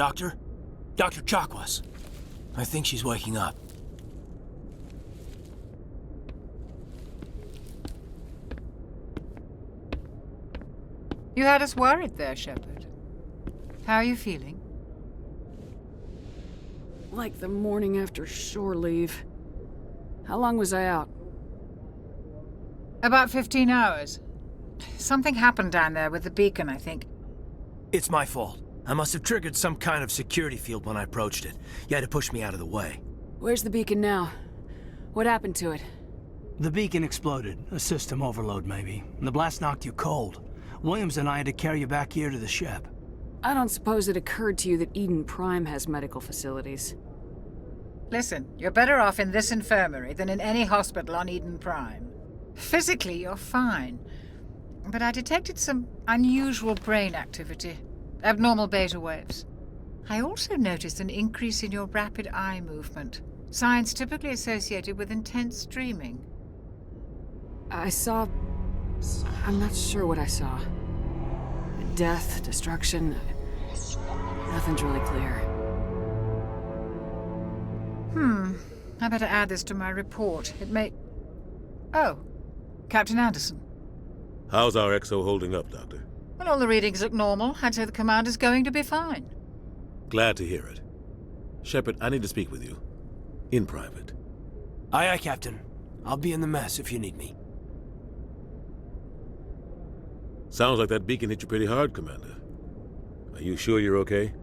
Doctor? Dr. Chakwas. I think she's waking up. You had us worried there, Shepard. How are you feeling? Like the morning after shore leave. How long was I out? About 15 hours. Something happened down there with the beacon, I think. It's my fault. I must have triggered some kind of security field when I approached it. You had to push me out of the way. Where's the beacon now? What happened to it? The beacon exploded. A system overload, maybe. The blast knocked you cold. Williams and I had to carry you back here to the ship. I don't suppose it occurred to you that Eden Prime has medical facilities. Listen, you're better off in this infirmary than in any hospital on Eden Prime. Physically, you're fine. But I detected some unusual brain activity. Abnormal beta waves. I also noticed an increase in your rapid eye movement. Signs typically associated with intense dreaming. I saw... I'm not sure what I saw. Death, destruction... Nothing's really clear. I better add this to my report. It may... Oh, Captain Anderson. How's our XO holding up, Doctor? Well, all the readings look normal. I'd say the commander's going to be fine. Glad to hear it. Shepard, I need to speak with you. In private. Aye, aye, Captain. I'll be in the mess if you need me. Sounds like that beacon hit you pretty hard, Commander. Are you sure you're okay?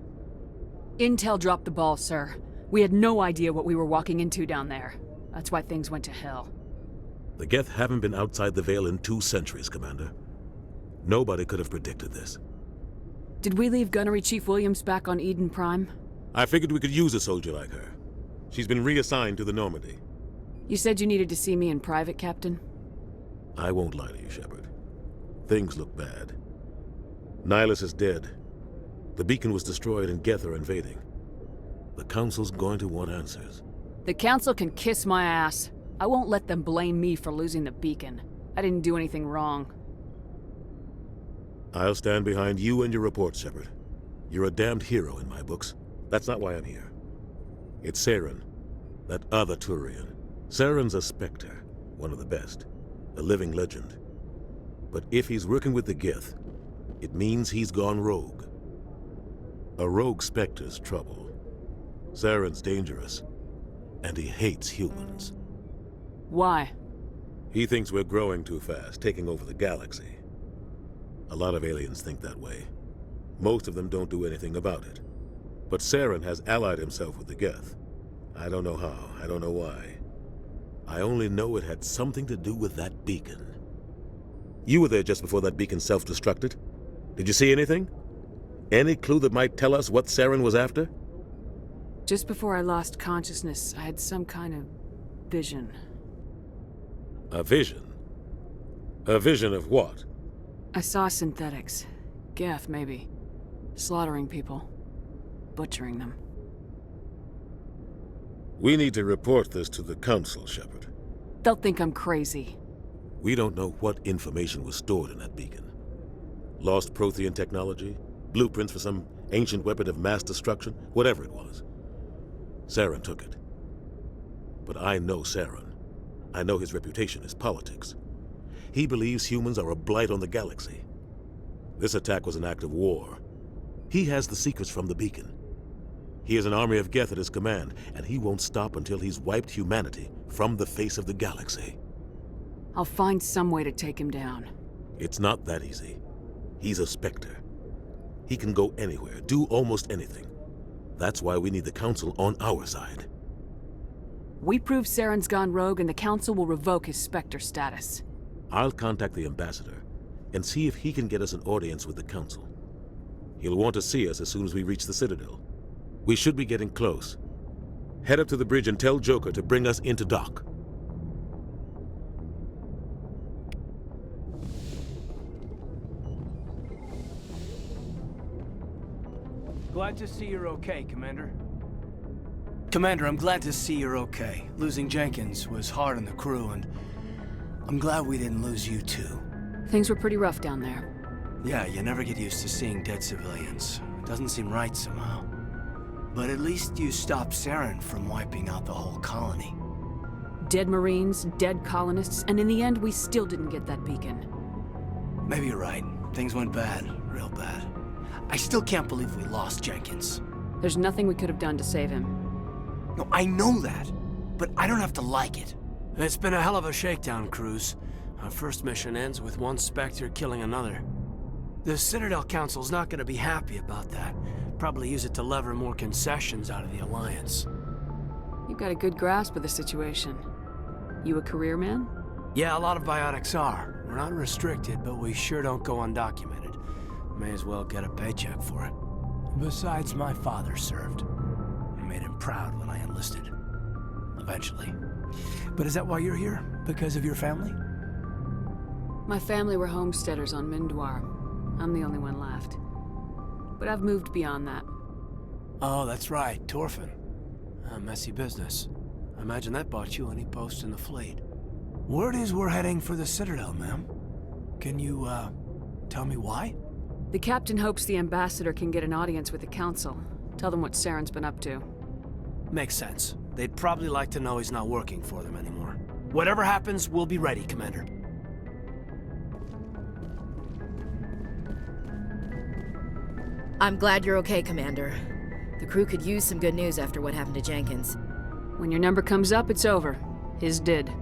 Intel dropped the ball, sir. We had no idea what we were walking into down there. That's why things went to hell. The Geth haven't been outside the Veil in 2 centuries, Commander. Nobody could have predicted this. Did we leave Gunnery Chief Williams back on Eden Prime? I figured we could use a soldier like her. She's been reassigned to the Normandy. You said you needed to see me in private, Captain? I won't lie to you, Shepard. Things look bad. Nihilus is dead. The beacon was destroyed and Geth are invading. The Council's going to want answers. The Council can kiss my ass. I won't let them blame me for losing the beacon. I didn't do anything wrong. I'll stand behind you and your report, Shepard. You're a damned hero in my books. That's not why I'm here. It's Saren, that other Turian. Saren's a Spectre, one of the best, a living legend. But if he's working with the Geth, it means he's gone rogue. A rogue Spectre's trouble. Saren's dangerous, and he hates humans. Why? He thinks we're growing too fast, taking over the galaxy. A lot of aliens think that way. Most of them don't do anything about it. But Saren has allied himself with the Geth. I don't know how, I don't know why. I only know it had something to do with that beacon. You were there just before that beacon self-destructed. Did you see anything? Any clue that might tell us what Saren was after? Just before I lost consciousness, I had some kind of vision. A vision? A vision of what? I saw synthetics. Geth, maybe. Slaughtering people. Butchering them. We need to report this to the Council, Shepard. They'll think I'm crazy. We don't know what information was stored in that beacon. Lost Prothean technology? Blueprints for some ancient weapon of mass destruction? Whatever it was. Saren took it. But I know Saren. I know his reputation is politics. He believes humans are a blight on the galaxy. This attack was an act of war. He has the secrets from the beacon. He has an army of Geth at his command, and he won't stop until he's wiped humanity from the face of the galaxy. I'll find some way to take him down. It's not that easy. He's a Spectre. He can go anywhere, do almost anything. That's why we need the Council on our side. We prove Saren's gone rogue and the Council will revoke his Spectre status. I'll contact the Ambassador and see if he can get us an audience with the Council. He'll want to see us as soon as we reach the Citadel. We should be getting close. Head up to the bridge and tell Joker to bring us into dock. Glad to see you're okay, Commander. Commander, I'm glad to see you're okay. Losing Jenkins was hard on the crew, and I'm glad we didn't lose you too. Things were pretty rough down there. Yeah, you never get used to seeing dead civilians. It doesn't seem right somehow. But at least you stopped Saren from wiping out the whole colony. Dead Marines, dead colonists, and in the end, we still didn't get that beacon. Maybe you're right. Things went bad. Real bad. I still can't believe we lost Jenkins. There's nothing we could have done to save him. No, I know that. But I don't have to like it. It's been a hell of a shakedown, Cruz. Our first mission ends with one Spectre killing another. The Citadel Council's not gonna be happy about that. Probably use it to lever more concessions out of the Alliance. You've got a good grasp of the situation. You a career man? Yeah, a lot of biotics are. We're not restricted, but we sure don't go undocumented. May as well get a paycheck for it. Besides, my father served. I made him proud when I enlisted. Eventually. But is that why you're here? Because of your family? My family were homesteaders on Mindwar. I'm the only one left. But I've moved beyond that. Oh, that's right, Torfin. A messy business. I imagine that bought you any post in the fleet. Word is we're heading for the Citadel, ma'am. Can you, tell me why? The captain hopes the ambassador can get an audience with the council. Tell them what Saren's been up to. Makes sense. They'd probably like to know he's not working for them anymore. Whatever happens, we'll be ready, Commander. I'm glad you're okay, Commander. The crew could use some good news after what happened to Jenkins. When your number comes up, it's over. His did.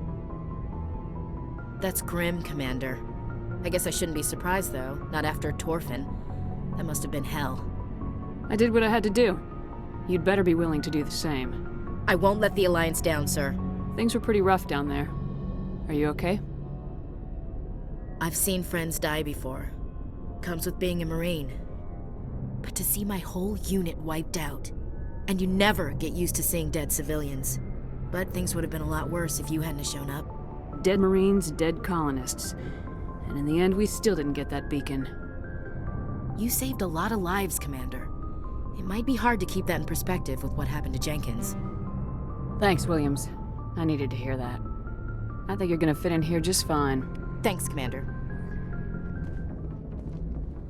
That's grim, Commander. I guess I shouldn't be surprised, though. Not after Torfin. That must have been hell. I did what I had to do. You'd better be willing to do the same. I won't let the Alliance down, sir. Things were pretty rough down there. Are you okay? I've seen friends die before. Comes with being a Marine. But to see my whole unit wiped out, and you never get used to seeing dead civilians. But things would have been a lot worse if you hadn't shown up. Dead Marines, dead colonists. And in the end, we still didn't get that beacon. You saved a lot of lives, Commander. It might be hard to keep that in perspective with what happened to Jenkins. Thanks, Williams. I needed to hear that. I think you're gonna fit in here just fine. Thanks, Commander.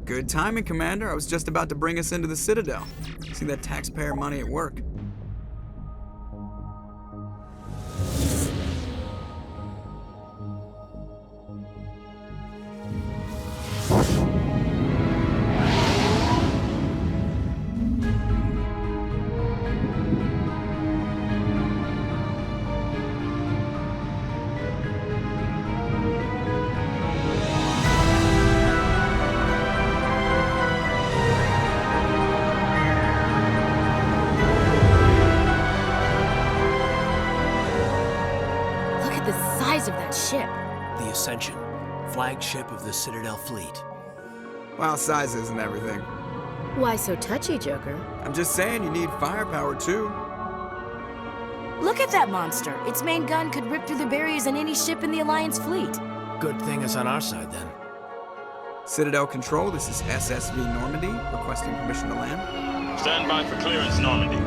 Good timing, Commander. I was just about to bring us into the Citadel. See that taxpayer money at work. Of that ship. The Ascension, flagship of the Citadel fleet. Well, size isn't everything. Why so touchy, Joker? I'm just saying you need firepower, too. Look at that monster. Its main gun could rip through the barriers in any ship in the Alliance fleet. Good thing it's on our side, then. Citadel Control, this is SSV Normandy, requesting permission to land. Stand by for clearance, Normandy.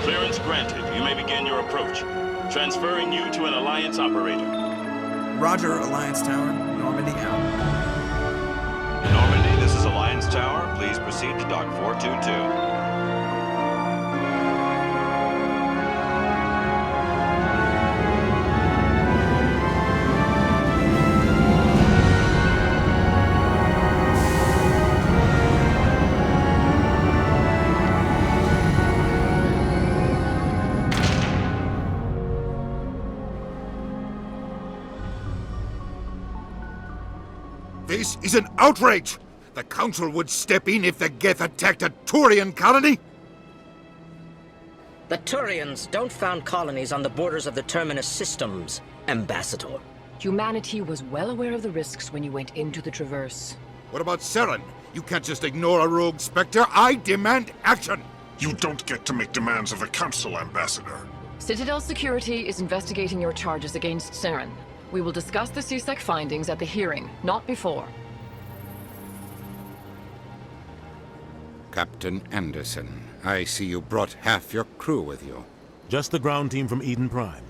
Clearance granted. You may begin your approach. Transferring you to an Alliance operator. Roger, Alliance Tower. Normandy out. Normandy, this is Alliance Tower. Please proceed to Dock 422. This is an outrage! The Council would step in if the Geth attacked a Turian colony? The Turians don't found colonies on the borders of the Terminus systems, Ambassador. Humanity was well aware of the risks when you went into the Traverse. What about Saren? You can't just ignore a rogue Spectre. I demand action! You don't get to make demands of the Council, Ambassador. Citadel Security is investigating your charges against Saren. We will discuss the CSEC findings at the hearing, not before. Captain Anderson, I see you brought half your crew with you. Just the ground team from Eden Prime,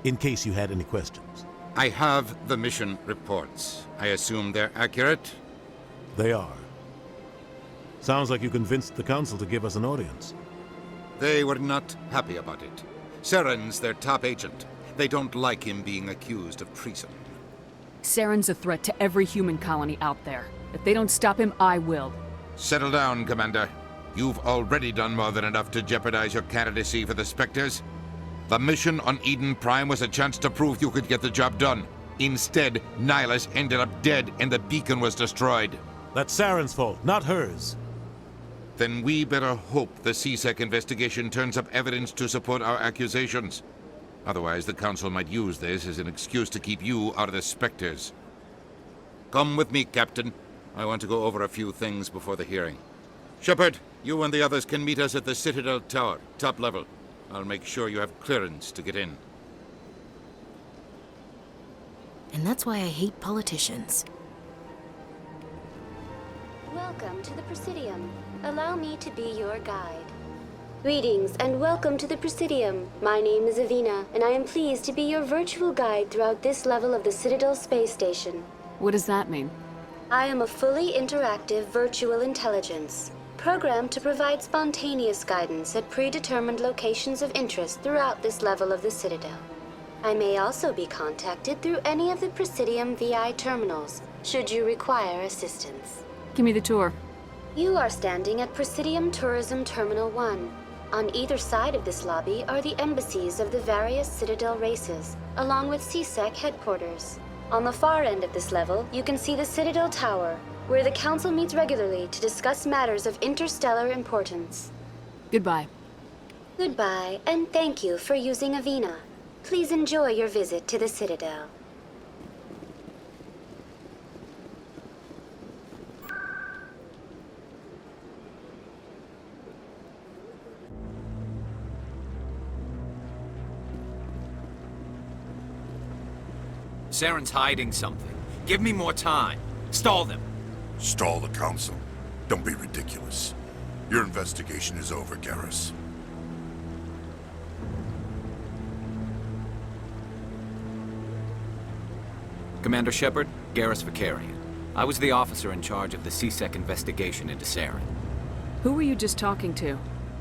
in case you had any questions. I have the mission reports. I assume they're accurate? They are. Sounds like you convinced the Council to give us an audience. They were not happy about it. Saren's their top agent. They don't like him being accused of treason. Saren's a threat to every human colony out there. If they don't stop him, I will. Settle down, Commander. You've already done more than enough to jeopardize your candidacy for the Spectres. The mission on Eden Prime was a chance to prove you could get the job done. Instead, Nihilus ended up dead and the beacon was destroyed. That's Saren's fault, not hers. Then we better hope the CSEC investigation turns up evidence to support our accusations. Otherwise, the Council might use this as an excuse to keep you out of the Spectres. Come with me, Captain. I want to go over a few things before the hearing. Shepard, you and the others can meet us at the Citadel Tower, top level. I'll make sure you have clearance to get in. And that's why I hate politicians. Welcome to the Presidium. Allow me to be your guide. Greetings and welcome to the Presidium. My name is Avina, and I am pleased to be your virtual guide throughout this level of the Citadel space station. What does that mean? I am a fully interactive virtual intelligence, programmed to provide spontaneous guidance at predetermined locations of interest throughout this level of the Citadel. I may also be contacted through any of the Presidium VI terminals, should you require assistance. Give me the tour. You are standing at Presidium Tourism Terminal 1. On either side of this lobby are the embassies of the various Citadel races, along with CSEC headquarters. On the far end of this level, you can see the Citadel Tower, where the Council meets regularly to discuss matters of interstellar importance. Goodbye. Goodbye, and thank you for using Avina. Please enjoy your visit to the Citadel. Saren's hiding something. Give me more time. Stall them. Stall the Council. Don't be ridiculous. Your investigation is over, Garrus. Commander Shepard, Garrus Vicarian. I was the officer in charge of the CSEC investigation into Saren. Who were you just talking to?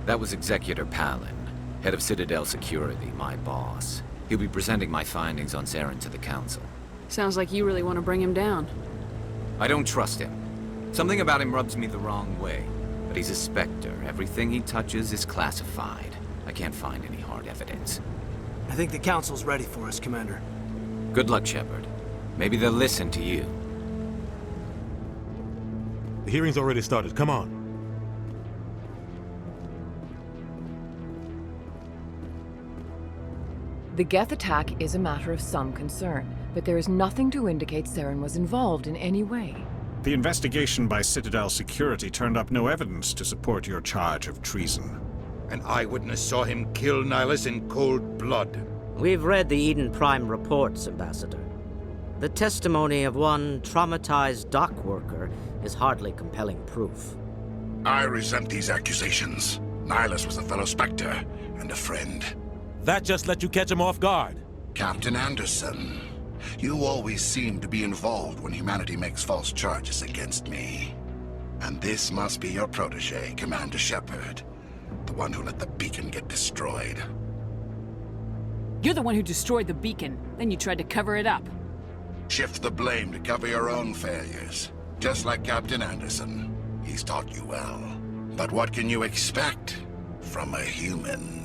That was Executor Palin, head of Citadel Security, my boss. He'll be presenting my findings on Saren to the Council. Sounds like you really want to bring him down. I don't trust him. Something about him rubs me the wrong way. But he's a Spectre. Everything he touches is classified. I can't find any hard evidence. I think the Council's ready for us, Commander. Good luck, Shepard. Maybe they'll listen to you. The hearing's already started. Come on. The Geth attack is a matter of some concern, but there is nothing to indicate Saren was involved in any way. The investigation by Citadel Security turned up no evidence to support your charge of treason. An eyewitness saw him kill Nihilus in cold blood. We've read the Eden Prime reports, Ambassador. The testimony of one traumatized dock worker is hardly compelling proof. I resent these accusations. Nihilus was a fellow Spectre and a friend. That just let you catch him off guard. Captain Anderson, you always seem to be involved when humanity makes false charges against me. And this must be your protege, Commander Shepard. The one who let the beacon get destroyed. You're the one who destroyed the beacon, then you tried to cover it up. Shift the blame to cover your own failures. Just like Captain Anderson. He's taught you well. But what can you expect from a human?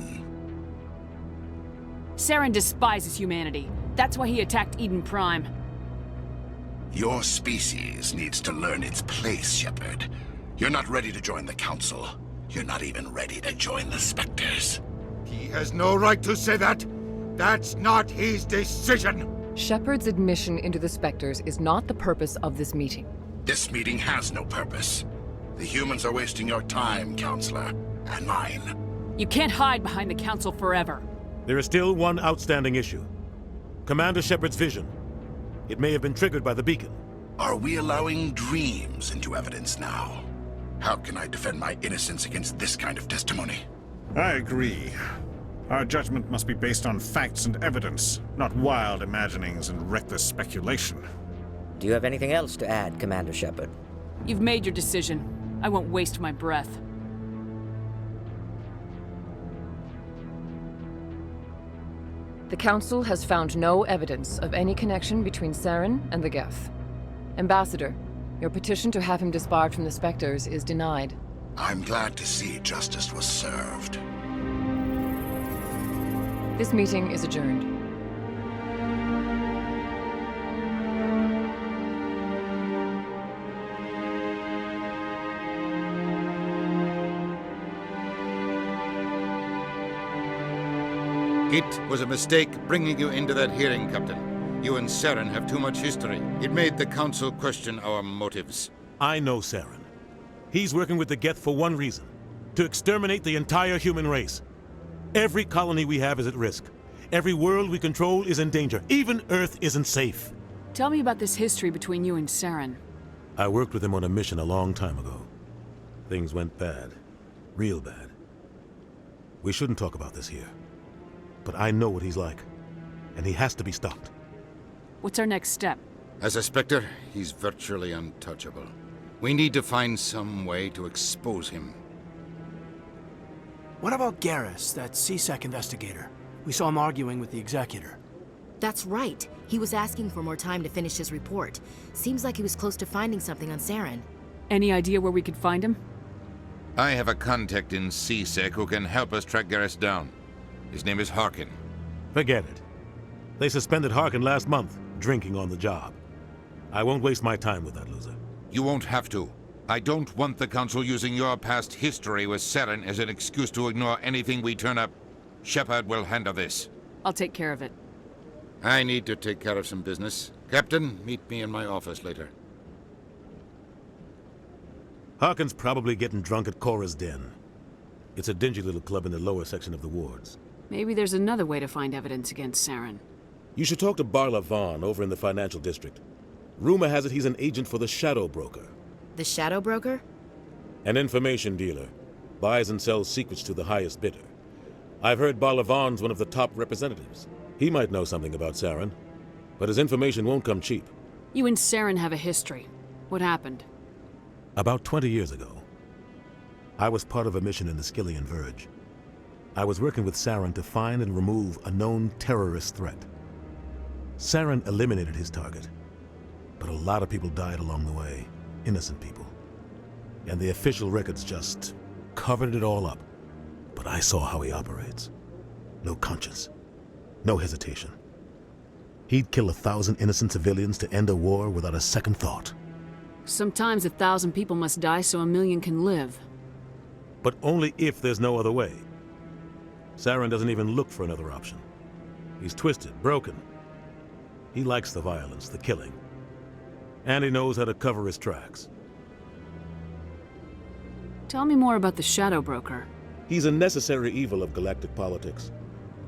Saren despises humanity. That's why he attacked Eden Prime. Your species needs to learn its place, Shepard. You're not ready to join the Council. You're not even ready to join the Spectres. He has no right to say that. That's not his decision. Shepard's admission into the Spectres is not the purpose of this meeting. This meeting has no purpose. The humans are wasting your time, Counselor, and mine. You can't hide behind the Council forever. There is still one outstanding issue. Commander Shepard's vision. It may have been triggered by the beacon. Are we allowing dreams into evidence now? How can I defend my innocence against this kind of testimony? I agree. Our judgment must be based on facts and evidence, not wild imaginings and reckless speculation. Do you have anything else to add, Commander Shepard? You've made your decision. I won't waste my breath. The Council has found no evidence of any connection between Saren and the Geth. Ambassador, your petition to have him disbarred from the Spectres is denied. I'm glad to see justice was served. This meeting is adjourned. It was a mistake bringing you into that hearing, Captain. You and Saren have too much history. It made the Council question our motives. I know Saren. He's working with the Geth for one reason: to exterminate the entire human race. Every colony we have is at risk. Every world we control is in danger. Even Earth isn't safe. Tell me about this history between you and Saren. I worked with him on a mission a long time ago. Things went bad. Real bad. We shouldn't talk about this here. But I know what he's like, and he has to be stopped. What's our next step? As a Spectre, he's virtually untouchable. We need to find some way to expose him. What about Garrus, that CSEC investigator? We saw him arguing with the Executor. That's right. He was asking for more time to finish his report. Seems like he was close to finding something on Saren. Any idea where we could find him? I have a contact in CSEC who can help us track Garrus down. His name is Harkin. Forget it. They suspended Harkin last month, drinking on the job. I won't waste my time with that loser. You won't have to. I don't want the Council using your past history with Saren as an excuse to ignore anything we turn up. Shepard will handle this. I'll take care of it. I need to take care of some business. Captain, meet me in my office later. Harkin's probably getting drunk at Cora's Den. It's a dingy little club in the lower section of the wards. Maybe there's another way to find evidence against Saren. You should talk to Barla Vaughn over in the financial district. Rumor has it he's an agent for the Shadow Broker. The Shadow Broker? An information dealer. Buys and sells secrets to the highest bidder. I've heard Barla Vaughn's one of the top representatives. He might know something about Saren, but his information won't come cheap. You and Saren have a history. What happened? About 20 years ago, I was part of a mission in the Skillian Verge. I was working with Saren to find and remove a known terrorist threat. Saren eliminated his target, but a lot of people died along the way, innocent people. And the official records just covered it all up. But I saw how he operates. No conscience, no hesitation. He'd kill 1,000 innocent civilians to end a war without a second thought. Sometimes 1,000 people must die so 1,000,000 can live. But only if there's no other way. Saren doesn't even look for another option. He's twisted, broken. He likes the violence, the killing. And he knows how to cover his tracks. Tell me more about the Shadow Broker. He's a necessary evil of galactic politics.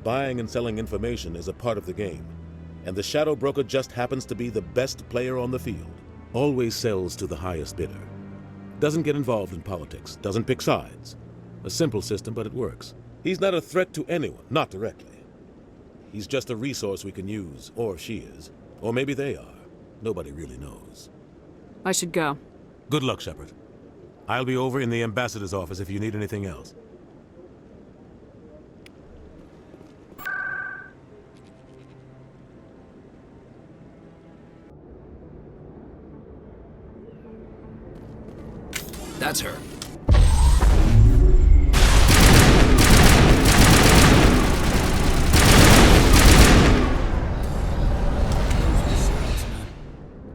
Buying and selling information is a part of the game. And the Shadow Broker just happens to be the best player on the field. Always sells to the highest bidder. Doesn't get involved in politics, doesn't pick sides. A simple system, but it works. He's not a threat to anyone, not directly. He's just a resource we can use, or she is. Or maybe they are. Nobody really knows. I should go. Good luck, Shepard. I'll be over in the ambassador's office if you need anything else. That's her.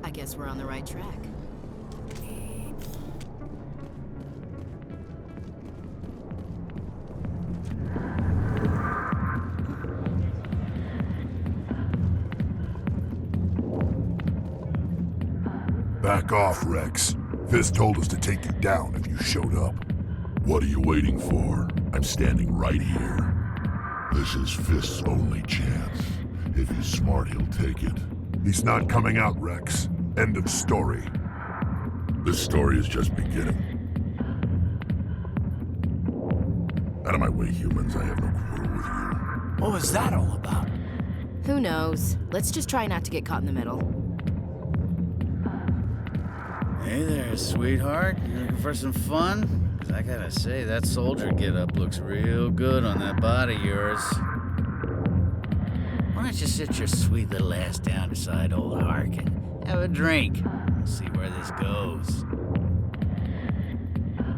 I guess we're on the right track. Back off, Rex. Fist told us to take you down if you showed up. What are you waiting for? I'm standing right here. This is Fist's only chance. If he's smart, he'll take it. He's not coming out, Rex. End of story. This story is just beginning. Out of my way, humans. I have no quarrel with you. What was that all about? Who knows? Let's just try not to get caught in the middle. Hey there, sweetheart. You looking for some fun? 'Cause I gotta say, that soldier get-up looks real good on that body of yours. Why don't you sit your sweet little ass down beside old Harkin? Have a drink. We'll see where this goes.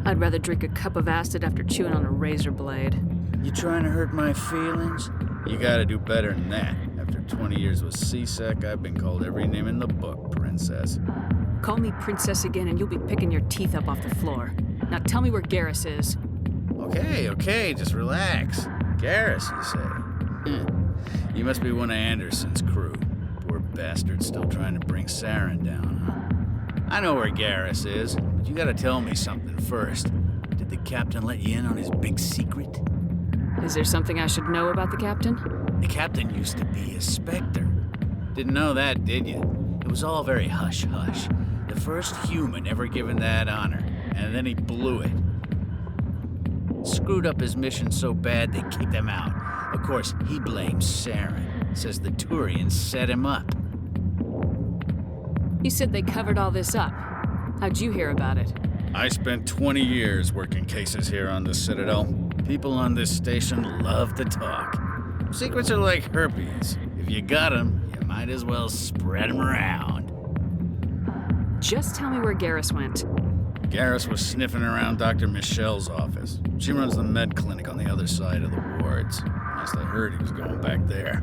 I'd rather drink a cup of acid after chewing on a razor blade. You trying to hurt my feelings? You gotta do better than that. After 20 years with C-Sec, I've been called every name in the book, princess. Call me princess again and you'll be picking your teeth up off the floor. Now tell me where Garrus is. Okay, just relax. Garrus, you say? You must be one of Anderson's crew. Poor bastard still trying to bring Saren down, huh? I know where Garrus is, but you gotta tell me something first. Did the captain let you in on his big secret? Is there something I should know about the captain? The captain used to be a Spectre. Didn't know that, did you? It was all very hush-hush. The first human ever given that honor, and then he blew it. Screwed up his mission so bad they kicked him out. Of course, he blames Saren. Says the Turians set him up. You said they covered all this up. How'd you hear about it? I spent 20 years working cases here on the Citadel. People on this station love to talk. Secrets are like herpes. If you got them, you might as well spread them around. Just tell me where Garrus went. Garrus was sniffing around Dr. Michelle's office. She runs the med clinic on the other side of the wards. Last I heard, he was going back there.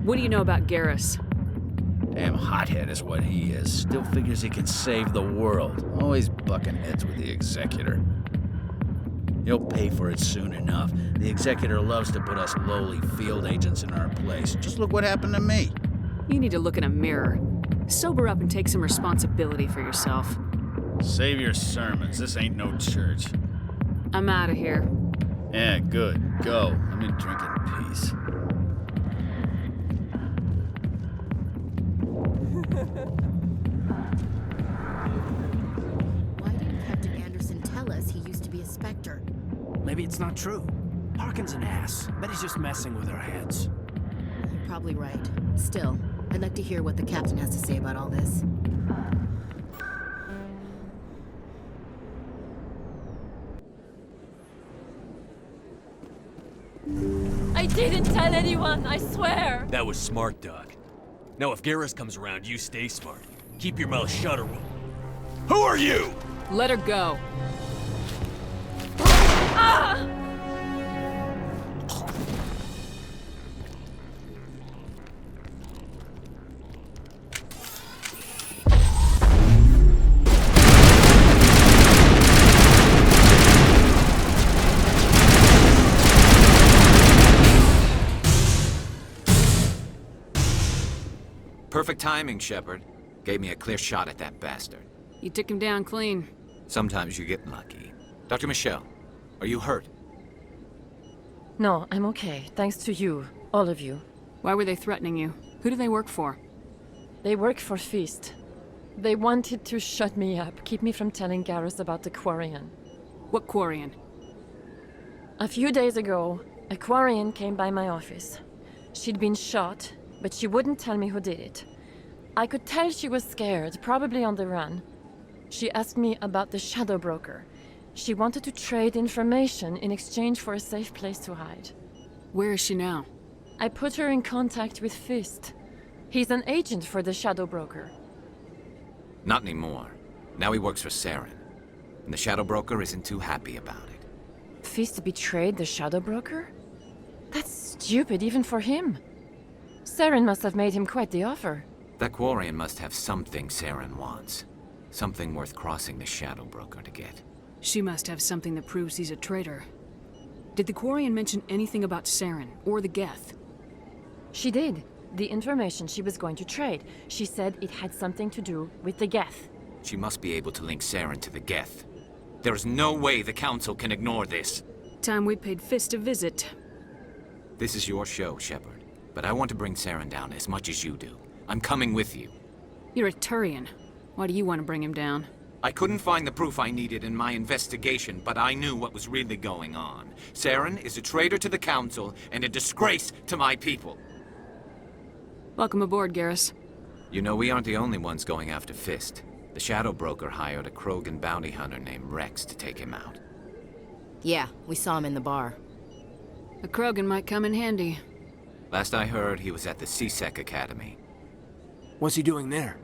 What do you know about Garrus? Damn hothead is what he is. Still figures he can save the world. Always bucking heads with the Executor. He'll pay for it soon enough. The Executor loves to put us lowly field agents in our place. Just look what happened to me. You need to look in a mirror. Sober up and take some responsibility for yourself. Save your sermons. This ain't no church. I'm out of here. Yeah, good. Go. Let me drink in peace. Why didn't Captain Anderson tell us he used to be a Spectre? Maybe it's not true. Harkin's an ass. Bet he's just messing with our heads. You're probably right. Still, I'd like to hear what the captain has to say about all this. I didn't tell anyone, I swear! That was smart, Doc. Now if Garrus comes around, you stay smart. Keep your mouth shut or we'll... Who are you? Let her go. Ah! Perfect timing, Shepard. Gave me a clear shot at that bastard. You took him down clean. Sometimes you get lucky. Dr. Michelle, are you hurt? No, I'm okay. Thanks to you. All of you. Why were they threatening you? Who do they work for? They work for Feast. They wanted to shut me up, keep me from telling Garrus about the Quarian. What Quarian? A few days ago, a Quarian came by my office. She'd been shot, but she wouldn't tell me who did it. I could tell she was scared, probably on the run. She asked me about the Shadow Broker. She wanted to trade information in exchange for a safe place to hide. Where is she now? I put her in contact with Fist. He's an agent for the Shadow Broker. Not anymore. Now he works for Saren. And the Shadow Broker isn't too happy about it. Fist betrayed the Shadow Broker? That's stupid even for him. Saren must have made him quite the offer. That Quarian must have something Saren wants. Something worth crossing the Shadow Broker to get. She must have something that proves he's a traitor. Did the Quarian mention anything about Saren or the Geth? She did. The information she was going to trade. She said it had something to do with the Geth. She must be able to link Saren to the Geth. There's no way the Council can ignore this. Time we paid Fist a visit. This is your show, Shepard. But I want to bring Saren down as much as you do. I'm coming with you. You're a Turian. Why do you want to bring him down? I couldn't find the proof I needed in my investigation, but I knew what was really going on. Saren is a traitor to the Council and a disgrace to my people. Welcome aboard, Garrus. You know, we aren't the only ones going after Fist. The Shadow Broker hired a krogan bounty hunter named Rex to take him out. Yeah, we saw him in the bar. A krogan might come in handy. Last I heard, he was at the CSEC Academy. What's he doing there?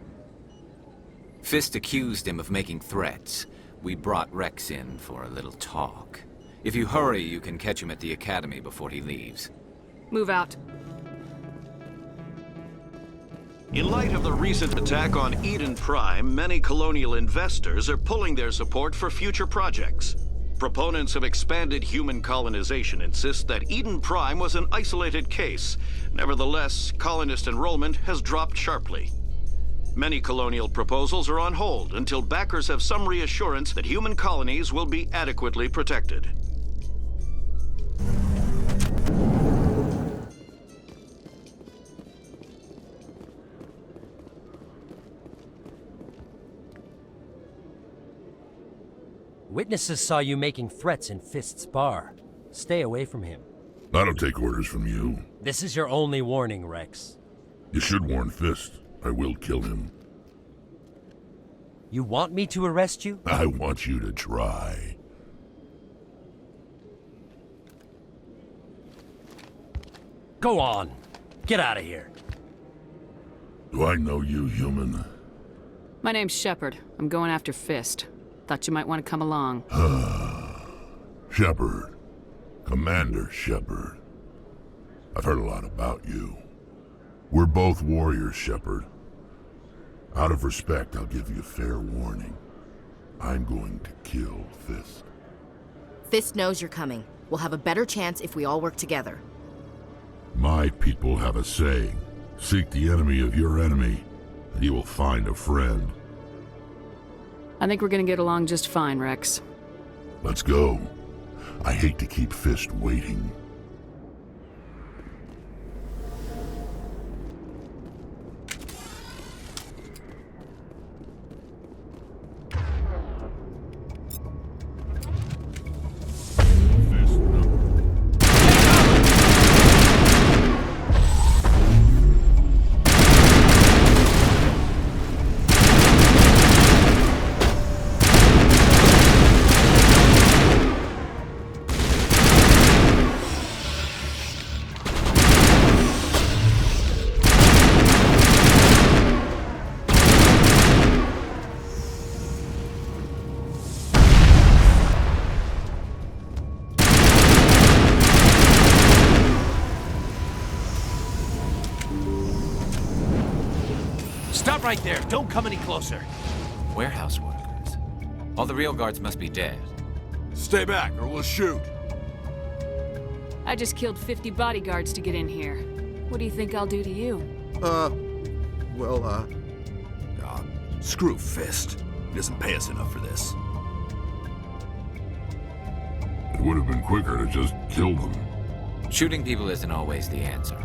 Fist accused him of making threats. We brought Rex in for a little talk. If you hurry, you can catch him at the Academy before he leaves. Move out. In light of the recent attack on Eden Prime, many colonial investors are pulling their support for future projects. Proponents of expanded human colonization insist that Eden Prime was an isolated case. Nevertheless, colonist enrollment has dropped sharply. Many colonial proposals are on hold until backers have some reassurance that human colonies will be adequately protected. Witnesses saw you making threats in Fist's bar. Stay away from him. I don't take orders from you. This is your only warning, Rex. You should warn Fist. I will kill him. You want me to arrest you? I want you to try. Go on. Get out of here. Do I know you, human? My name's Shepard. I'm going after Fist. Thought you might want to come along. Shepard. Commander Shepard. I've heard a lot about you. We're both warriors, Shepard. Out of respect, I'll give you a fair warning. I'm going to kill Fist. Fist knows you're coming. We'll have a better chance if we all work together. My people have a saying. Seek the enemy of your enemy, and you will find a friend. I think we're gonna get along just fine, Rex. Let's go. I hate to keep Fist waiting. Stop right there. Don't come any closer. Warehouse workers. All the real guards must be dead. Stay back, or we'll shoot. I just killed 50 bodyguards to get in here. What do you think I'll do to you? Screw Fist. He doesn't pay us enough for this. It would have been quicker to just kill them. Shooting people isn't always the answer.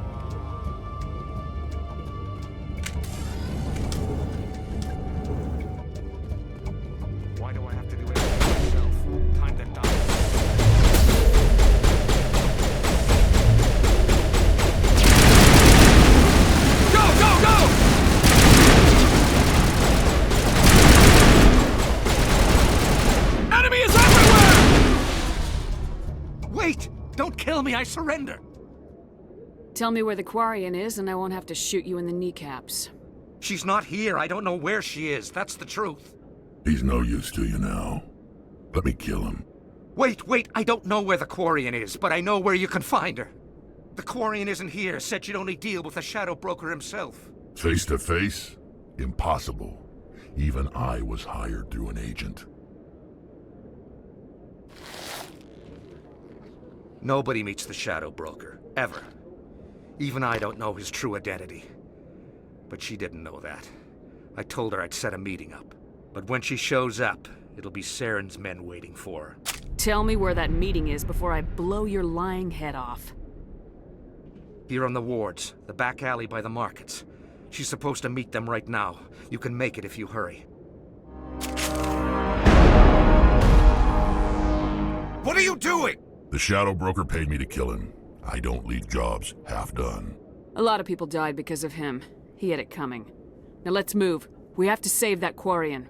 Why do I have to do everything myself? Time to die. Go, go, go! Enemy is everywhere! Wait! Don't kill me, I surrender! Tell me where the Quarian is and I won't have to shoot you in the kneecaps. She's not here. I don't know where she is. That's the truth. He's no use to you now. Let me kill him. Wait, I don't know where the Quarian is, but I know where you can find her. The Quarian isn't here. Said you'd only deal with the Shadow Broker himself. Face to face? Impossible. Even I was hired through an agent. Nobody meets the Shadow Broker, ever. Even I don't know his true identity. But she didn't know that. I told her I'd set a meeting up. But when she shows up, it'll be Saren's men waiting for her. Tell me where that meeting is before I blow your lying head off. Here on the wards, the back alley by the markets. She's supposed to meet them right now. You can make it if you hurry. What are you doing? The Shadow Broker paid me to kill him. I don't leave jobs half done. A lot of people died because of him. He had it coming. Now let's move. We have to save that Quarian.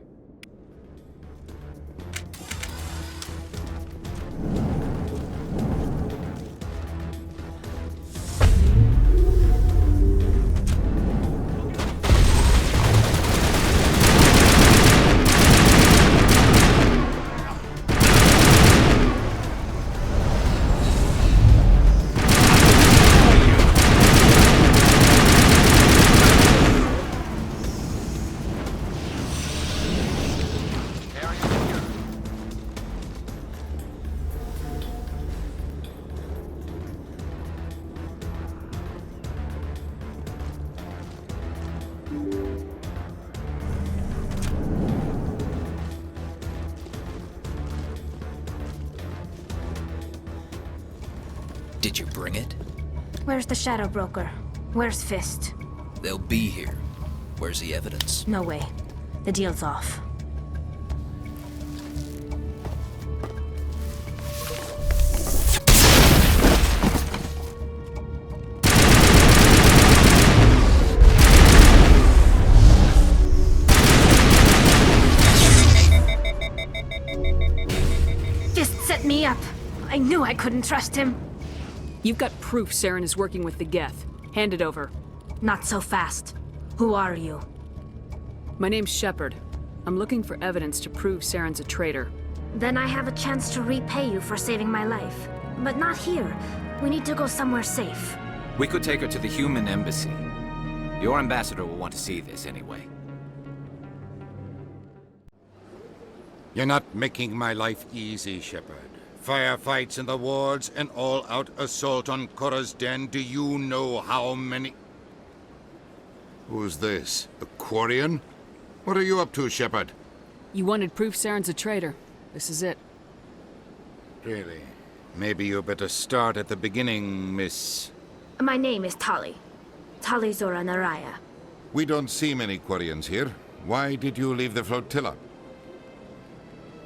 Did you bring it? Where's the Shadow Broker? Where's Fist? They'll be here. Where's the evidence? No way. The deal's off. Fist set me up. I knew I couldn't trust him. You've got proof Saren is working with the Geth. Hand it over. Not so fast. Who are you? My name's Shepard. I'm looking for evidence to prove Saren's a traitor. Then I have a chance to repay you for saving my life. But not here. We need to go somewhere safe. We could take her to the human embassy. Your ambassador will want to see this anyway. You're not making my life easy, Shepard. Firefights in the wards, an all-out assault on Korra's den. Do you know how many... Who's this? A Quarian? What are you up to, Shepard? You wanted proof Saren's a traitor. This is it. Really? Maybe you better start at the beginning, Miss... My name is Tali. Tali Zora Naraya. We don't see many Quarians here. Why did you leave the flotilla?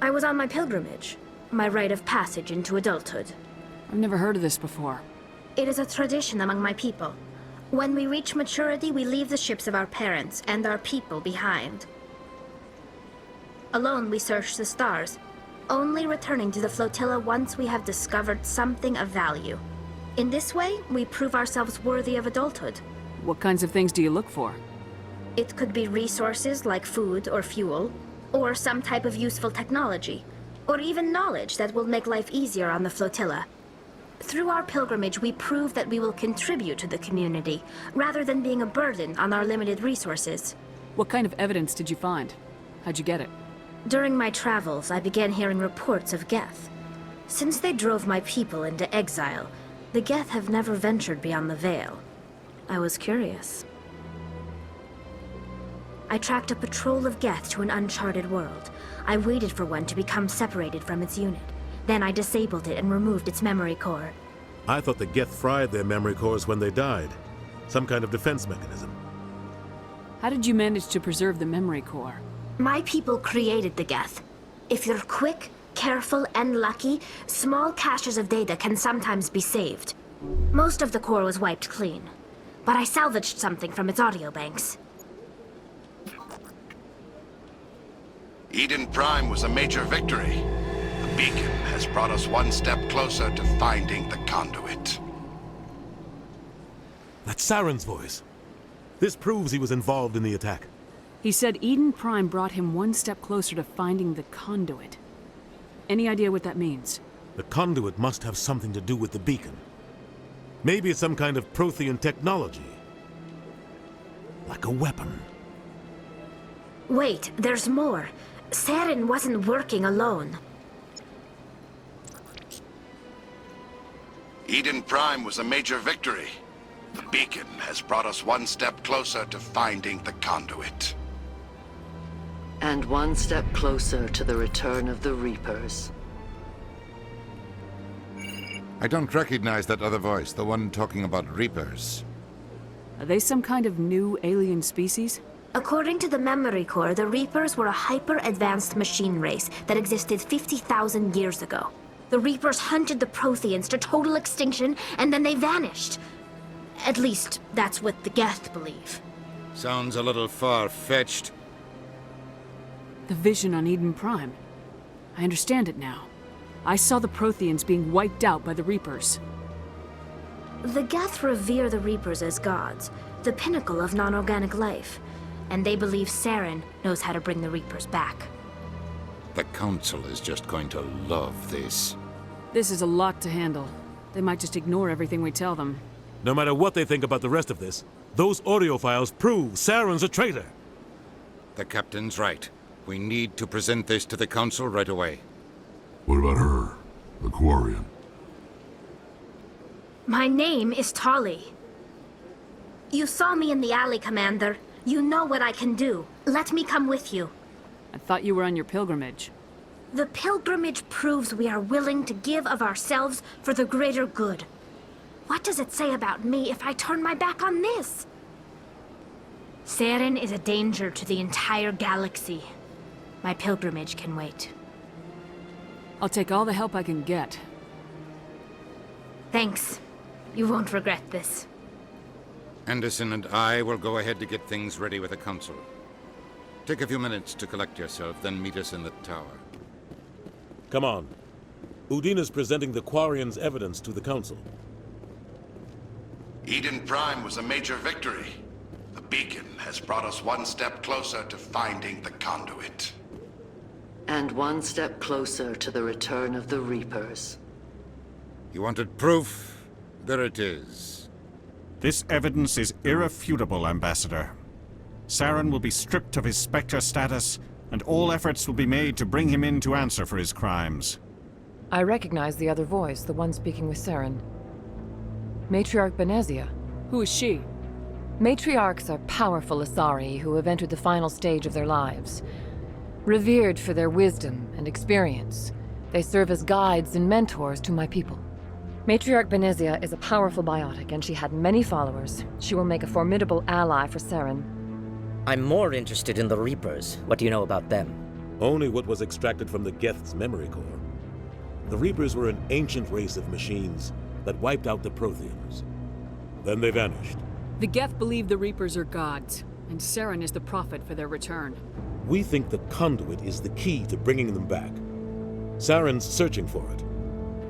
I was on my pilgrimage. My rite of passage into adulthood. I've never heard of this before. It is a tradition among my people. When we reach maturity, we leave the ships of our parents and our people behind. Alone, we search the stars, only returning to the flotilla once we have discovered something of value. In this way, we prove ourselves worthy of adulthood. What kinds of things do you look for? It could be resources like food or fuel, or some type of useful technology, or even knowledge that will make life easier on the flotilla. Through our pilgrimage, we prove that we will contribute to the community, rather than being a burden on our limited resources. What kind of evidence did you find? How'd you get it? During my travels, I began hearing reports of Geth. Since they drove my people into exile, the Geth have never ventured beyond the Veil. I was curious. I tracked a patrol of Geth to an uncharted world. I waited for one to become separated from its unit. Then I disabled it and removed its memory core. I thought the Geth fried their memory cores when they died. Some kind of defense mechanism. How did you manage to preserve the memory core? My people created the Geth. If you're quick, careful, and lucky, small caches of data can sometimes be saved. Most of the core was wiped clean, but I salvaged something from its audio banks. Eden Prime was a major victory. The beacon has brought us one step closer to finding the conduit. That's Saren's voice. This proves he was involved in the attack. He said Eden Prime brought him one step closer to finding the conduit. Any idea what that means? The conduit must have something to do with the beacon. Maybe it's some kind of Prothean technology. Like a weapon. Wait, there's more. Saren wasn't working alone. Eden Prime was a major victory. The beacon has brought us one step closer to finding the conduit. And one step closer to the return of the Reapers. I don't recognize that other voice, the one talking about Reapers. Are they some kind of new alien species? According to the memory core, the Reapers were a hyper-advanced machine race that existed 50,000 years ago. The Reapers hunted the Protheans to total extinction, and then they vanished. At least, that's what the Geth believe. Sounds a little far-fetched. The vision on Eden Prime. I understand it now. I saw the Protheans being wiped out by the Reapers. The Geth revere the Reapers as gods, the pinnacle of non-organic life. And they believe Saren knows how to bring the Reapers back. The Council is just going to love this. This is a lot to handle. They might just ignore everything we tell them. No matter what they think about the rest of this, those audio files prove Saren's a traitor. The Captain's right. We need to present this to the Council right away. What about her? The Quarian? My name is Tali. You saw me in the alley, Commander. You know what I can do. Let me come with you. I thought you were on your pilgrimage. The pilgrimage proves we are willing to give of ourselves for the greater good. What does it say about me if I turn my back on this? Saren is a danger to the entire galaxy. My pilgrimage can wait. I'll take all the help I can get. Thanks. You won't regret this. Anderson and I will go ahead to get things ready with the Council. Take a few minutes to collect yourself, then meet us in the tower. Come on. Udina's presenting the Quarians' evidence to the Council. Eden Prime was a major victory. The beacon has brought us one step closer to finding the conduit. And one step closer to the return of the Reapers. You wanted proof? There it is. This evidence is irrefutable, Ambassador. Saren will be stripped of his Spectre status, and all efforts will be made to bring him in to answer for his crimes. I recognize the other voice, the one speaking with Saren. Matriarch Benezia. Who is she? Matriarchs are powerful Asari who have entered the final stage of their lives. Revered for their wisdom and experience, they serve as guides and mentors to my people. Matriarch Benezia is a powerful biotic, and she had many followers. She will make a formidable ally for Saren. I'm more interested in the Reapers. What do you know about them? Only what was extracted from the Geth's memory core. The Reapers were an ancient race of machines that wiped out the Protheans. Then they vanished. The Geth believe the Reapers are gods, and Saren is the prophet for their return. We think the conduit is the key to bringing them back. Saren's searching for it.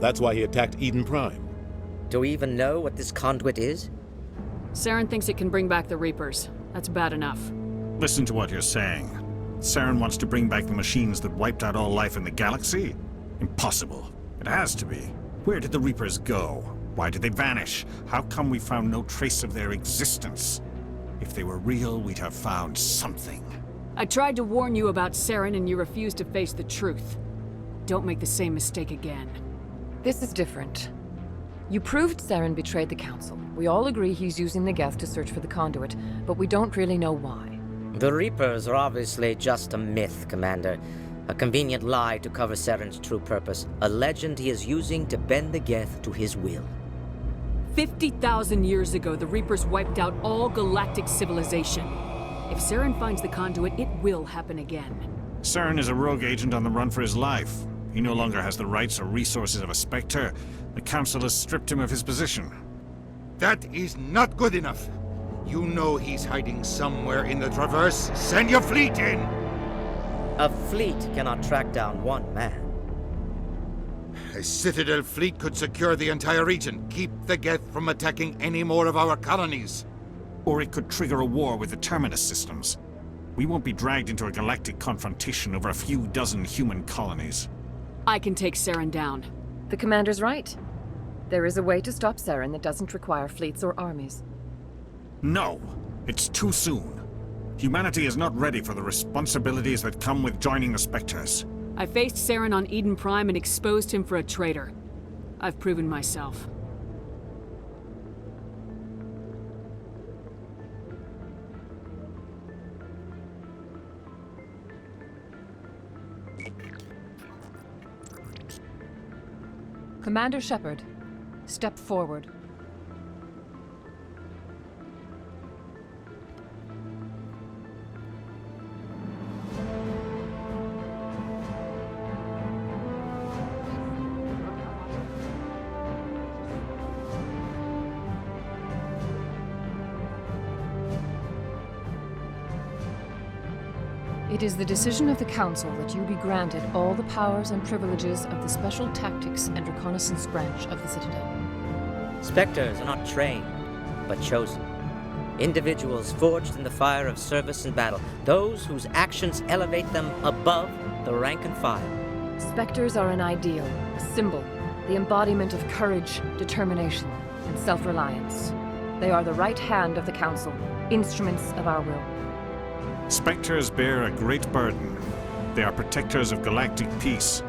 That's why he attacked Eden Prime. Do we even know what this conduit is? Saren thinks it can bring back the Reapers. That's bad enough. Listen to what you're saying. Saren wants to bring back the machines that wiped out all life in the galaxy? Impossible. It has to be. Where did the Reapers go? Why did they vanish? How come we found no trace of their existence? If they were real, we'd have found something. I tried to warn you about Saren, and you refused to face the truth. Don't make the same mistake again. This is different. You proved Saren betrayed the Council. We all agree he's using the Geth to search for the conduit, but we don't really know why. The Reapers are obviously just a myth, Commander. A convenient lie to cover Saren's true purpose. A legend he is using to bend the Geth to his will. 50,000 years ago, the Reapers wiped out all galactic civilization. If Saren finds the conduit, it will happen again. Saren is a rogue agent on the run for his life. He no longer has the rights or resources of a Spectre. The Council has stripped him of his position. That is not good enough. You know he's hiding somewhere in the Traverse. Send your fleet in! A fleet cannot track down one man. A Citadel fleet could secure the entire region, keep the Geth from attacking any more of our colonies. Or it could trigger a war with the Terminus systems. We won't be dragged into a galactic confrontation over a few dozen human colonies. I can take Saren down. The Commander's right. There is a way to stop Saren that doesn't require fleets or armies. No! It's too soon. Humanity is not ready for the responsibilities that come with joining the Spectres. I faced Saren on Eden Prime and exposed him for a traitor. I've proven myself. Commander Shepard, step forward. It is the decision of the Council that you be granted all the powers and privileges of the Special Tactics and Reconnaissance Branch of the Citadel. Spectres are not trained, but chosen. Individuals forged in the fire of service and battle. Those whose actions elevate them above the rank and file. Spectres are an ideal, a symbol, the embodiment of courage, determination, and self-reliance. They are the right hand of the Council, instruments of our will. Spectres bear a great burden. They are protectors of galactic peace,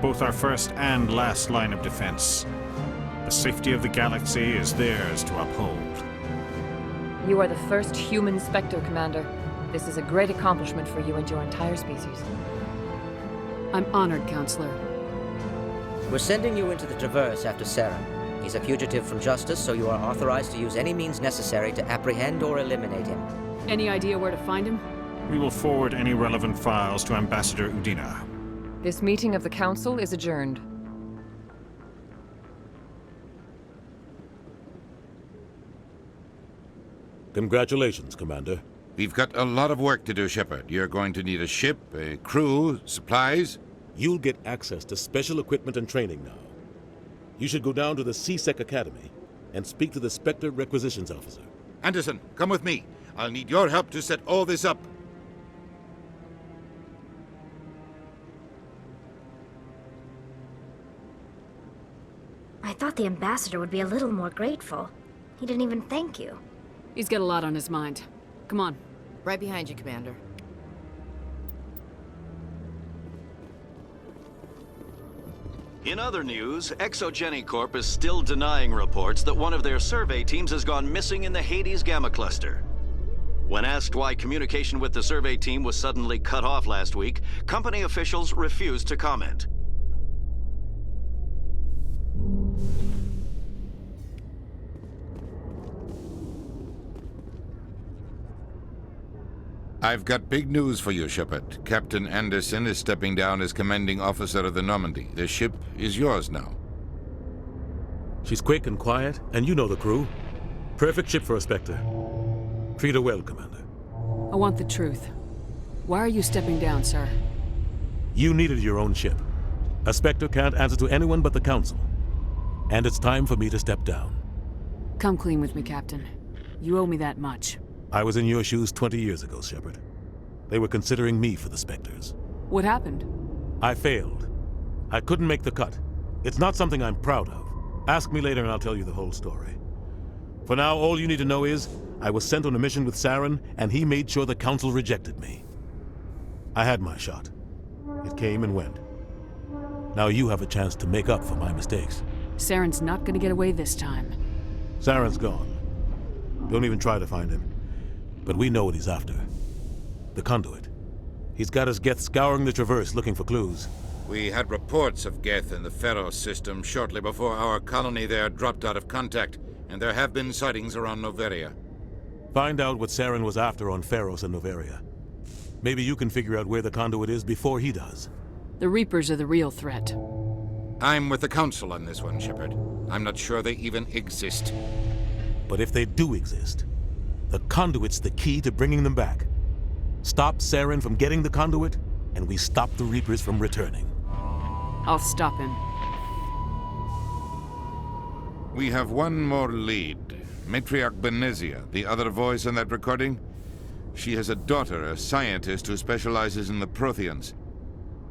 both our first and last line of defense. The safety of the galaxy is theirs to uphold. You are the first human Spectre, Commander. This is a great accomplishment for you and your entire species. I'm honored, Counselor. We're sending you into the Traverse after Saren. He's a fugitive from justice, so you are authorized to use any means necessary to apprehend or eliminate him. Any idea where to find him? We will forward any relevant files to Ambassador Udina. This meeting of the Council is adjourned. Congratulations, Commander. We've got a lot of work to do, Shepard. You're going to need a ship, a crew, supplies. You'll get access to special equipment and training now. You should go down to the C-Sec Academy and speak to the Spectre Requisitions Officer. Anderson, come with me. I'll need your help to set all this up. I thought the ambassador would be a little more grateful. He didn't even thank you. He's got a lot on his mind. Come on. Right behind you, Commander. In other news, Exogeny Corp is still denying reports that one of their survey teams has gone missing in the Hades Gamma Cluster. When asked why communication with the survey team was suddenly cut off last week, company officials refused to comment. I've got big news for you, Shepard. Captain Anderson is stepping down as commanding officer of the Normandy. The ship is yours now. She's quick and quiet, and you know the crew. Perfect ship for a Spectre. Treat her well, Commander. I want the truth. Why are you stepping down, sir? You needed your own ship. A Spectre can't answer to anyone but the Council. And it's time for me to step down. Come clean with me, Captain. You owe me that much. I was in your shoes 20 years ago, Shepard. They were considering me for the Spectres. What happened? I failed. I couldn't make the cut. It's not something I'm proud of. Ask me later and I'll tell you the whole story. For now, all you need to know is, I was sent on a mission with Saren, and he made sure the Council rejected me. I had my shot. It came and went. Now you have a chance to make up for my mistakes. Saren's not gonna get away this time. Saren's gone. Don't even try to find him. But we know what he's after. The conduit. He's got his Geth scouring the Traverse looking for clues. We had reports of Geth in the Pharos system shortly before our colony there dropped out of contact, and there have been sightings around Noveria. Find out what Saren was after on Pharos and Noveria. Maybe you can figure out where the conduit is before he does. The Reapers are the real threat. I'm with the Council on this one, Shepard. I'm not sure they even exist. But if they do exist, the conduit's the key to bringing them back. Stop Saren from getting the conduit, and we stop the Reapers from returning. I'll stop him. We have one more lead. Matriarch Benezia, the other voice in that recording. She has a daughter, a scientist who specializes in the Protheans.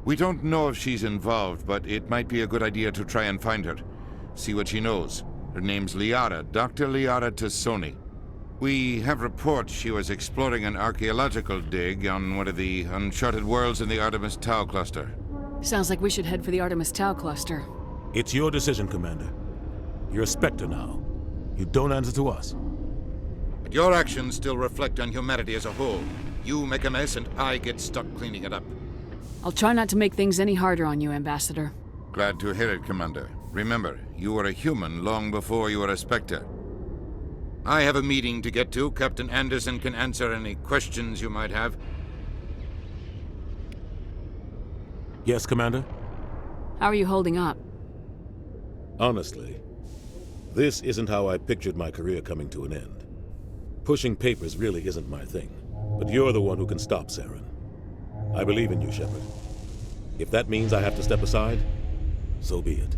We don't know if she's involved, but it might be a good idea to try and find her. See what she knows. Her name's Liara, Dr. Liara Tassoni. We have reports she was exploring an archaeological dig on one of the uncharted worlds in the Artemis Tau cluster. Sounds like we should head for the Artemis Tau cluster. It's your decision, Commander. You're a Spectre now. You don't answer to us. But your actions still reflect on humanity as a whole. You make a mess and I get stuck cleaning it up. I'll try not to make things any harder on you, Ambassador. Glad to hear it, Commander. Remember, you were a human long before you were a Spectre. I have a meeting to get to. Captain Anderson can answer any questions you might have. Yes, Commander? How are you holding up? Honestly, this isn't how I pictured my career coming to an end. Pushing papers really isn't my thing. But you're the one who can stop Saren. I believe in you, Shepard. If that means I have to step aside, so be it.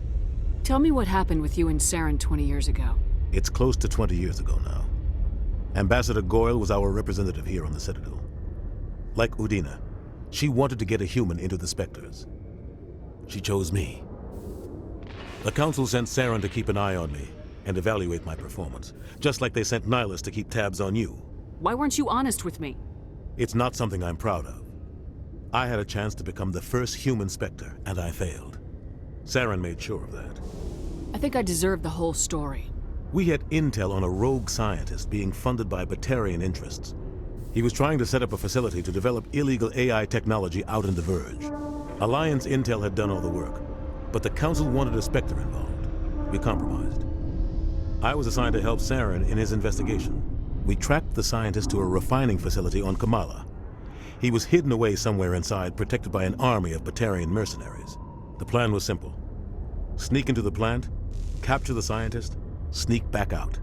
Tell me what happened with you and Saren 20 years ago. It's close to 20 years ago now. Ambassador Goyle was our representative here on the Citadel. Like Udina, she wanted to get a human into the Spectres. She chose me. The Council sent Saren to keep an eye on me and evaluate my performance, just like they sent Nihilus to keep tabs on you. Why weren't you honest with me? It's not something I'm proud of. I had a chance to become the first human Spectre, and I failed. Saren made sure of that. I think I deserve the whole story. We had intel on a rogue scientist being funded by Batarian interests. He was trying to set up a facility to develop illegal AI technology out in the Verge. Alliance intel had done all the work, but the Council wanted a Spectre involved. We compromised. I was assigned to help Saren in his investigation. We tracked the scientist to a refining facility on Kamala. He was hidden away somewhere inside, protected by an army of Batarian mercenaries. The plan was simple. Sneak into the plant, capture the scientist, sneak back out.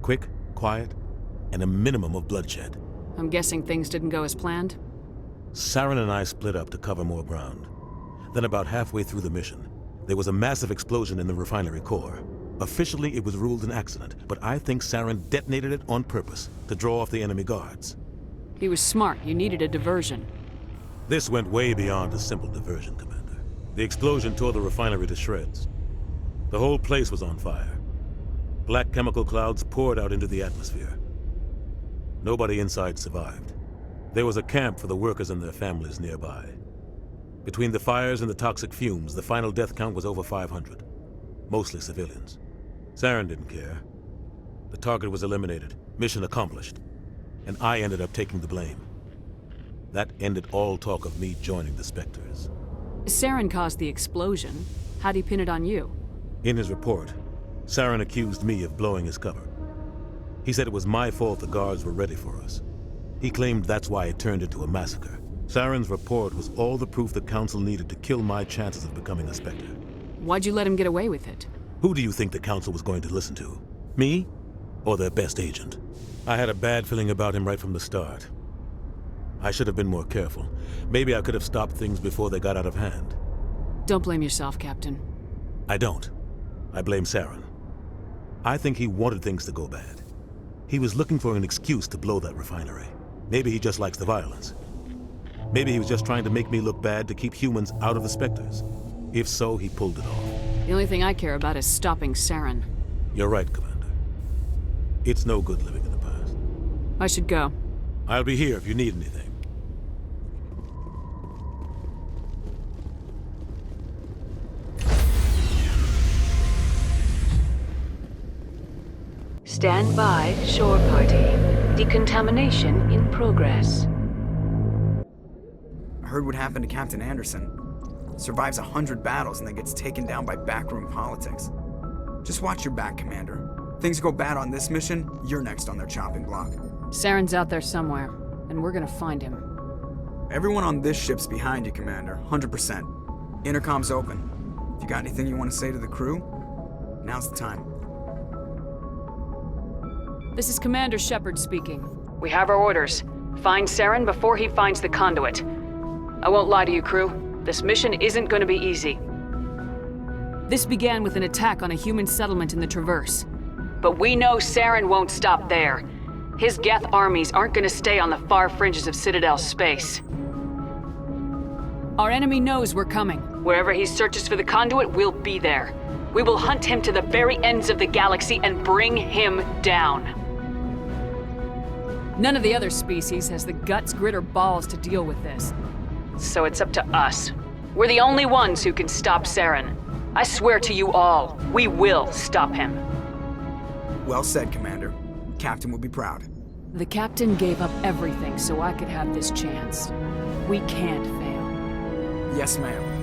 Quick, quiet, and a minimum of bloodshed. I'm guessing things didn't go as planned? Saren and I split up to cover more ground. Then about halfway through the mission, there was a massive explosion in the refinery core. Officially, it was ruled an accident, but I think Saren detonated it on purpose to draw off the enemy guards. He was smart. You needed a diversion. This went way beyond a simple diversion, Commander. The explosion tore the refinery to shreds. The whole place was on fire. Black chemical clouds poured out into the atmosphere. Nobody inside survived. There was a camp for the workers and their families nearby. Between the fires and the toxic fumes, the final death count was over 500. Mostly civilians. Saren didn't care. The target was eliminated, mission accomplished, and I ended up taking the blame. That ended all talk of me joining the Spectres. Saren caused the explosion. How'd he pin it on you? In his report, Saren accused me of blowing his cover. He said it was my fault the guards were ready for us. He claimed that's why it turned into a massacre. Saren's report was all the proof the Council needed to kill my chances of becoming a Spectre. Why'd you let him get away with it? Who do you think the Council was going to listen to? Me? Or their best agent? I had a bad feeling about him right from the start. I should have been more careful. Maybe I could have stopped things before they got out of hand. Don't blame yourself, Captain. I don't. I blame Saren. I think he wanted things to go bad. He was looking for an excuse to blow that refinery. Maybe he just likes the violence. Maybe he was just trying to make me look bad to keep humans out of the Spectres. If so, he pulled it off. The only thing I care about is stopping Saren. You're right, Commander. It's no good living in the past. I should go. I'll be here if you need anything. Stand by, shore party. Decontamination in progress. I heard what happened to Captain Anderson. Survives 100 battles and then gets taken down by backroom politics. Just watch your back, Commander. Things go bad on this mission, you're next on their chopping block. Saren's out there somewhere, and we're gonna find him. Everyone on this ship's behind you, Commander, 100%. Intercom's open. If you got anything you want to say to the crew, now's the time. This is Commander Shepard speaking. We have our orders. Find Saren before he finds the conduit. I won't lie to you, crew. This mission isn't going to be easy. This began with an attack on a human settlement in the Traverse. But we know Saren won't stop there. His Geth armies aren't going to stay on the far fringes of Citadel space. Our enemy knows we're coming. Wherever he searches for the conduit, we'll be there. We will hunt him to the very ends of the galaxy and bring him down. None of the other species has the guts, grit, or balls to deal with this. So it's up to us. We're the only ones who can stop Saren. I swear to you all, we will stop him. Well said, Commander. Captain will be proud. The Captain gave up everything so I could have this chance. We can't fail. Yes, ma'am.